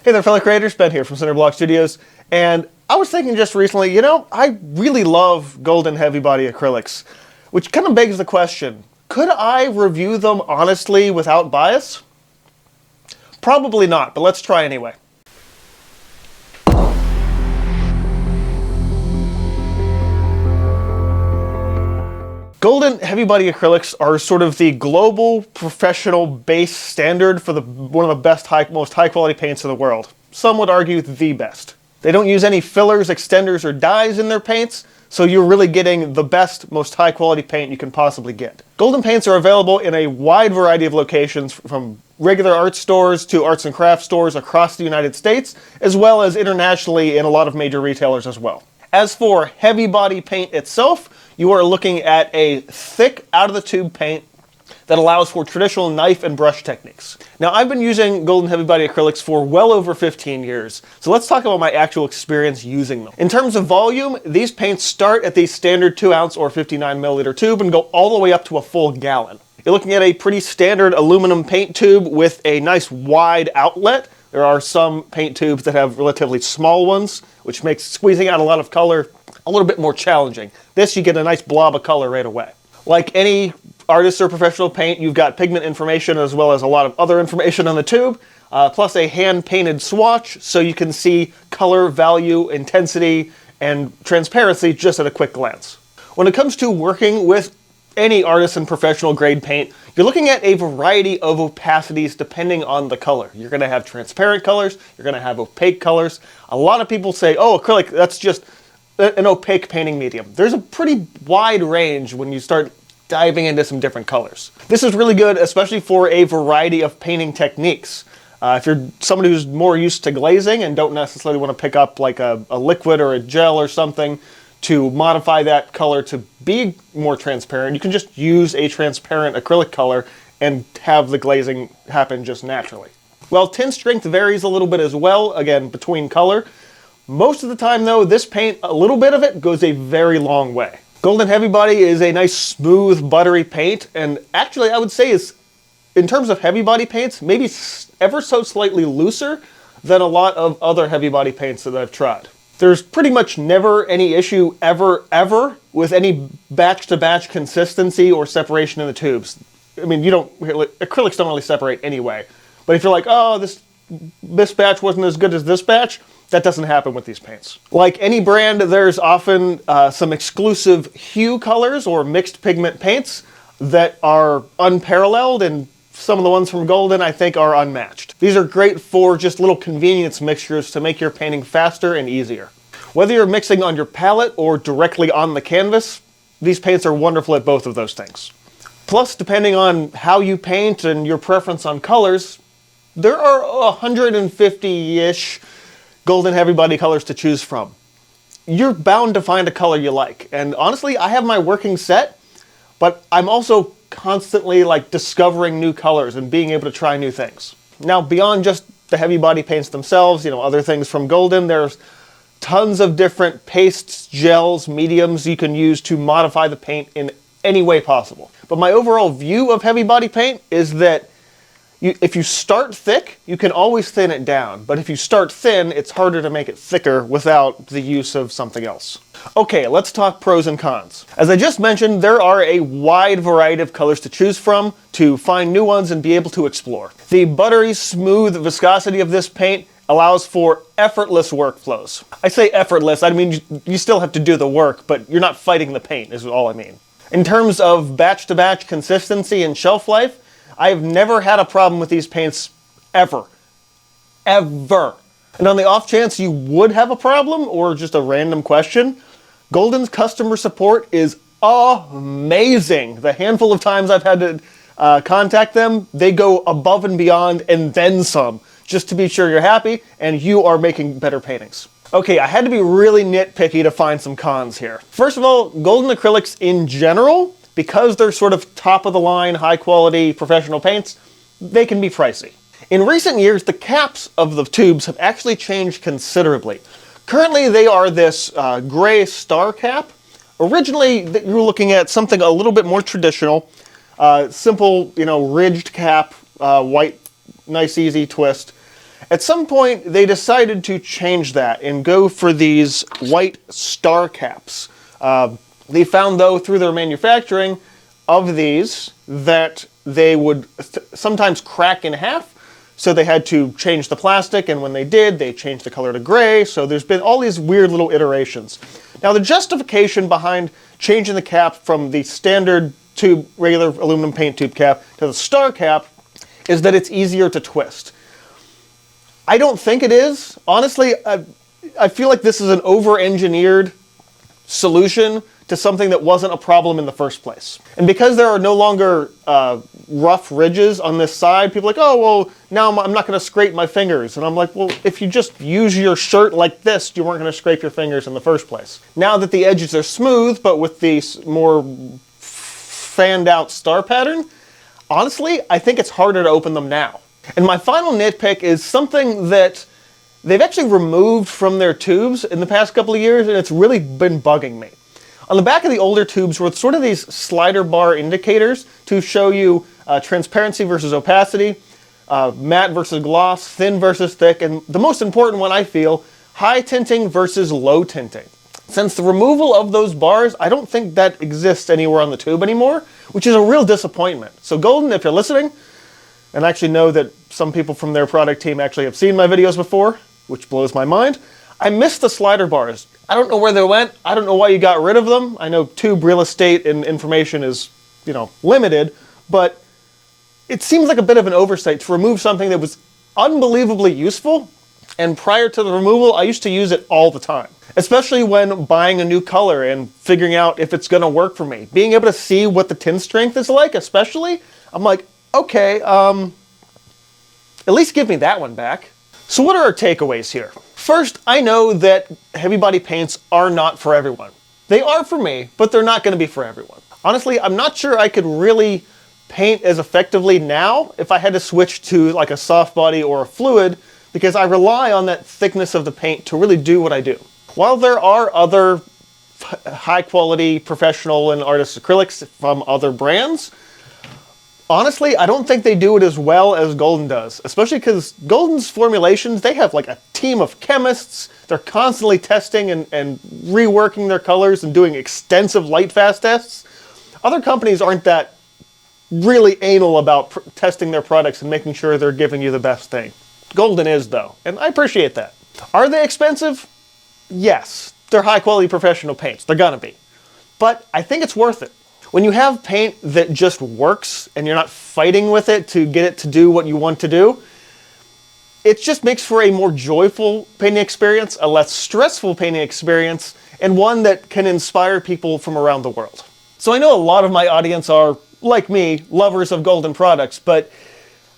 Hey there, fellow creators. Ben here from Cinder Studios, and I was thinking just recently, I really love Golden Heavy Body acrylics, which kind of begs the question, could I review them honestly without bias? Probably not, but let's try anyway. Golden Heavy Body acrylics are sort of the global professional base standard for one of the best, most high quality paints in the world. Some would argue the best. They don't use any fillers, extenders, or dyes in their paints, so you're really getting the best, most high quality paint you can possibly get. Golden paints are available in a wide variety of locations, from regular art stores to arts and crafts stores across the United States, as well as internationally in a lot of major retailers as well. As for heavy body paint itself, you are looking at a thick, out-of-the-tube paint that allows for traditional knife and brush techniques. Now, I've been using Golden Heavy Body acrylics for well over 15 years, so let's talk about my actual experience using them. In terms of volume, these paints start at the standard 2-ounce or 59ml tube and go all the way up to a full gallon. You're looking at a pretty standard aluminum paint tube with a nice wide outlet. There are some paint tubes that have relatively small ones, which makes squeezing out a lot of color a little bit more challenging. This, you get a nice blob of color right away. Like any artist or professional paint, you've got pigment information as well as a lot of other information on the tube, plus a hand-painted swatch so you can see color, value, intensity, and transparency just at a quick glance. When it comes to working with any artist and professional grade paint, you're looking at a variety of opacities depending on the color. You're going to have transparent colors, you're going to have opaque colors. A lot of people say, oh, acrylic, that's just an opaque painting medium. There's a pretty wide range when you start diving into some different colors. This is really good, especially for a variety of painting techniques. If you're somebody who's more used to glazing and don't necessarily want to pick up like a liquid or a gel or something to modify that color to be more transparent, you can just use a transparent acrylic color and have the glazing happen just naturally. Well, tint strength varies a little bit as well, again, between color. Most of the time though, this paint, a little bit of it goes a very long way. Golden Heavy Body is a nice, smooth, buttery paint, and actually I would say is, in terms of heavy body paints, maybe ever so slightly looser than a lot of other heavy body paints that I've tried. There's pretty much never any issue ever with any batch-to-batch consistency or separation in the tubes. I mean, acrylics don't really separate anyway. But if you're like, oh, this batch wasn't as good as this batch, that doesn't happen with these paints. Like any brand, there's often some exclusive hue colors or mixed pigment paints that are unparalleled, and some of the ones from Golden I think are unmatched. These are great for just little convenience mixtures to make your painting faster and easier. Whether you're mixing on your palette or directly on the canvas, these paints are wonderful at both of those things. Plus, depending on how you paint and your preference on colors, there are 150-ish Golden Heavy Body colors to choose from. You're bound to find a color you like, and honestly, I have my working set, but I'm also constantly discovering new colors and being able to try new things. Now, beyond just the heavy body paints themselves, other things from Golden, there's tons of different pastes, gels, mediums you can use to modify the paint in any way possible. But my overall view of heavy body paint is that if you start thick, you can always thin it down. But if you start thin, it's harder to make it thicker without the use of something else. Okay, let's talk pros and cons. As I just mentioned, there are a wide variety of colors to choose from to find new ones and be able to explore. The buttery, smooth viscosity of this paint allows for effortless workflows. I say effortless, I mean you still have to do the work, but you're not fighting the paint is all I mean. In terms of batch-to-batch consistency and shelf life, I have never had a problem with these paints ever. Ever. And on the off chance you would have a problem or just a random question, Golden's customer support is amazing. The handful of times I've had to contact them, they go above and beyond and then some, just to be sure you're happy and you are making better paintings. Okay, I had to be really nitpicky to find some cons here. First of all, Golden acrylics in general, because they're sort of top-of-the-line, high-quality professional paints, they can be pricey. In recent years, the caps of the tubes have actually changed considerably. Currently, they are this gray star cap. Originally, you were looking at something a little bit more traditional, simple, ridged cap, white, nice, easy twist. At some point, they decided to change that and go for these white star caps. They found, though, through their manufacturing of these, that they would sometimes crack in half, so they had to change the plastic, and when they did, they changed the color to gray, so there's been all these weird little iterations. Now, the justification behind changing the cap from the standard tube, regular aluminum paint tube cap to the star cap is that it's easier to twist. I don't think it is. Honestly, I feel like this is an over-engineered solution to something that wasn't a problem in the first place. And because there are no longer rough ridges on this side, people are like, oh, well, now I'm not going to scrape my fingers. And I'm like, well, if you just use your shirt like this, you weren't going to scrape your fingers in the first place. Now that the edges are smooth, but with the more fanned out star pattern, honestly, I think it's harder to open them now. And my final nitpick is something that they've actually removed from their tubes in the past couple of years, and it's really been bugging me. On the back of the older tubes were sort of these slider bar indicators to show you transparency versus opacity, matte versus gloss, thin versus thick, and the most important one, I feel, high tinting versus low tinting. Since the removal of those bars, I don't think that exists anywhere on the tube anymore, which is a real disappointment. So Golden, if you're listening, and I actually know that some people from their product team actually have seen my videos before, which blows my mind, I miss the slider bars. I don't know where they went. I don't know why you got rid of them. I know tube real estate and information is, limited, but it seems like a bit of an oversight to remove something that was unbelievably useful, and prior to the removal, I used to use it all the time. Especially when buying a new color and figuring out if it's going to work for me. Being able to see what the tint strength is like, especially, I'm like, okay, at least give me that one back. So what are our takeaways here? First, I know that heavy body paints are not for everyone. They are for me, but they're not going to be for everyone. Honestly, I'm not sure I could really paint as effectively now if I had to switch to like a soft body or a fluid, because I rely on that thickness of the paint to really do what I do. While there are other high quality professional and artist acrylics from other brands, honestly, I don't think they do it as well as Golden does, especially because Golden's formulations, they have like a team of chemists. They're constantly testing and reworking their colors and doing extensive light fast tests. Other companies aren't that really anal about testing their products and making sure they're giving you the best thing. Golden is, though, and I appreciate that. Are they expensive? Yes. They're high quality professional paints. They're gonna be. But I think it's worth it. When you have paint that just works and you're not fighting with it to get it to do what you want to do, it just makes for a more joyful painting experience, a less stressful painting experience, and one that can inspire people from around the world. So I know a lot of my audience are, like me, lovers of Golden products, but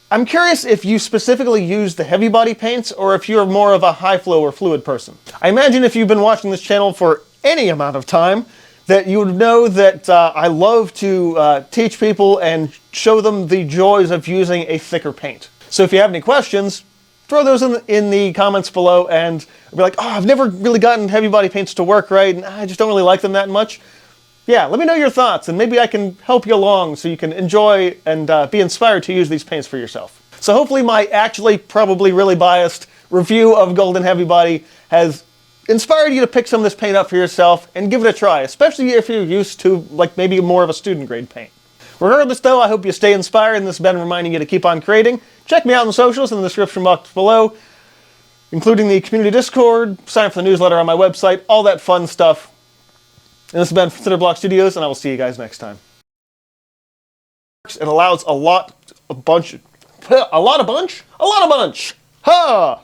I'm curious if you specifically use the heavy body paints or if you're more of a high flow or fluid person. I imagine if you've been watching this channel for any amount of time, that you would know that I love to teach people and show them the joys of using a thicker paint. So if you have any questions, throw those in the comments below, and be like, oh, I've never really gotten heavy body paints to work right, and I just don't really like them that much. Yeah, let me know your thoughts, and maybe I can help you along so you can enjoy and be inspired to use these paints for yourself. So hopefully my actually probably really biased review of Golden Heavy Body has inspired you to pick some of this paint up for yourself and give it a try, especially if you're used to like maybe more of a student grade paint. Regardless though, I hope you stay inspired, and this has been reminding you to keep on creating. Check me out on the socials in the description box below, including the community Discord, sign up for the newsletter on my website, all that fun stuff. And this has been Cinder Studios, and I will see you guys next time. It allows a lot of bunch. Ha!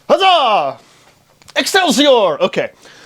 Huzzah! Excelsior! Okay.